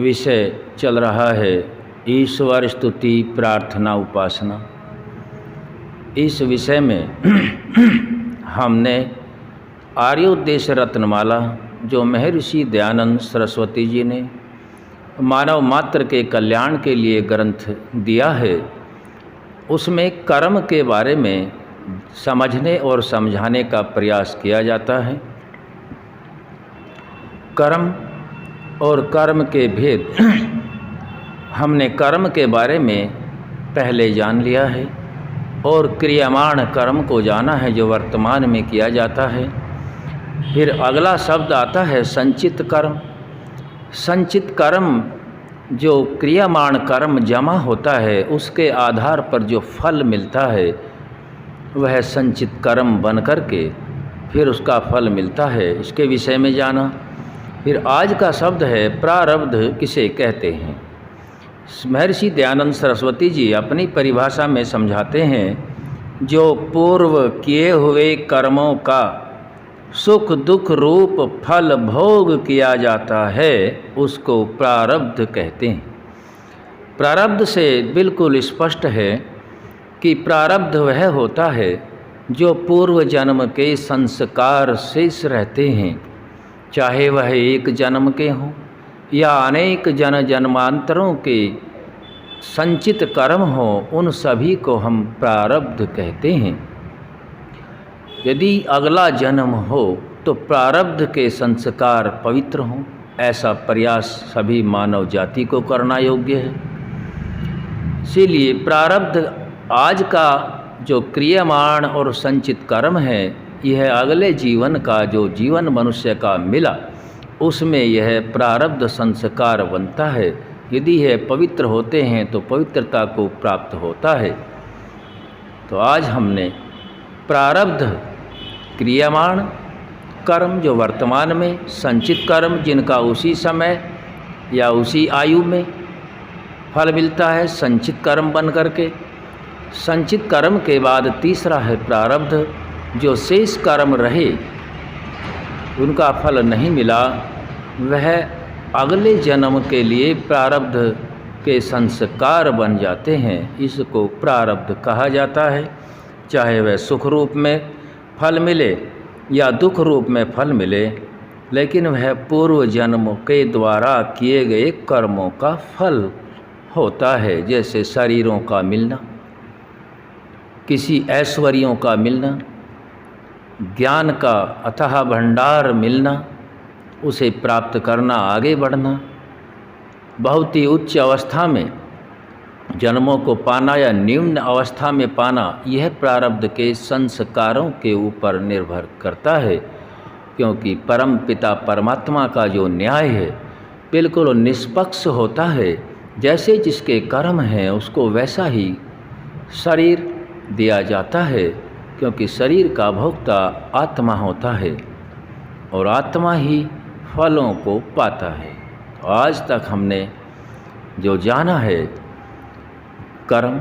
विषय चल रहा है ईश्वर स्तुति प्रार्थना उपासना। इस विषय में हमने आर्योद्देश्य रत्नमाला जो महर्षि दयानंद सरस्वती जी ने मानव मात्र के कल्याण के लिए ग्रंथ दिया है, उसमें कर्म के बारे में समझने और समझाने का प्रयास किया जाता है। कर्म और कर्म के भेद हमने कर्म के बारे में पहले जान लिया है और क्रियामाण कर्म को जाना है जो वर्तमान में किया जाता है। फिर अगला शब्द आता है संचित कर्म। संचित कर्म जो क्रियामाण कर्म जमा होता है उसके आधार पर जो फल मिलता है वह संचित कर्म बन कर के फिर उसका फल मिलता है, इसके विषय में जाना। फिर आज का शब्द है प्रारब्ध किसे कहते हैं। महर्षि दयानंद सरस्वती जी अपनी परिभाषा में समझाते हैं जो पूर्व किए हुए कर्मों का सुख दुख रूप फल भोग किया जाता है उसको प्रारब्ध कहते हैं। प्रारब्ध से बिल्कुल स्पष्ट है कि प्रारब्ध वह होता है जो पूर्व जन्म के संस्कार शेष रहते हैं, चाहे वह एक जन्म के हों या अनेक जन्मांतरों के संचित कर्म हो, उन सभी को हम प्रारब्ध कहते हैं। यदि अगला जन्म हो तो प्रारब्ध के संस्कार पवित्र हों, ऐसा प्रयास सभी मानव जाति को करना योग्य है। इसीलिए प्रारब्ध आज का जो क्रियामाण और संचित कर्म है, यह अगले जीवन का जो जीवन मनुष्य का मिला उसमें यह प्रारब्ध संस्कार बनता है। यदि यह पवित्र होते हैं तो पवित्रता को प्राप्त होता है। तो आज हमने प्रारब्ध क्रियामाण कर्म जो वर्तमान में, संचित कर्म जिनका उसी समय या उसी आयु में फल मिलता है संचित कर्म बन करके, संचित कर्म के बाद तीसरा है प्रारब्ध जो शेष कर्म रहे उनका फल नहीं मिला, वह अगले जन्म के लिए प्रारब्ध के संस्कार बन जाते हैं। इसको प्रारब्ध कहा जाता है। चाहे वह सुख रूप में फल मिले या दुख रूप में फल मिले, लेकिन वह पूर्व जन्म के द्वारा किए गए कर्मों का फल होता है। जैसे शरीरों का मिलना, किसी ऐश्वर्यों का मिलना, ज्ञान का अथाह भंडार मिलना, उसे प्राप्त करना, आगे बढ़ना, बहुत ही उच्च अवस्था में जन्मों को पाना या निम्न अवस्था में पाना, यह प्रारब्ध के संस्कारों के ऊपर निर्भर करता है। क्योंकि परम पिता परमात्मा का जो न्याय है बिल्कुल निष्पक्ष होता है। जैसे जिसके कर्म हैं उसको वैसा ही शरीर दिया जाता है, क्योंकि शरीर का भोक्ता आत्मा होता है और आत्मा ही फलों को पाता है। तो आज तक हमने जो जाना है कर्म,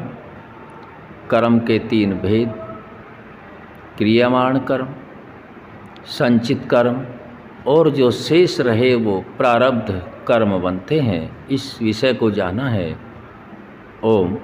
कर्म के तीन भेद, क्रियामाण कर्म, संचित कर्म और जो शेष रहे वो प्रारब्ध कर्म बनते हैं, इस विषय को जाना है। ओम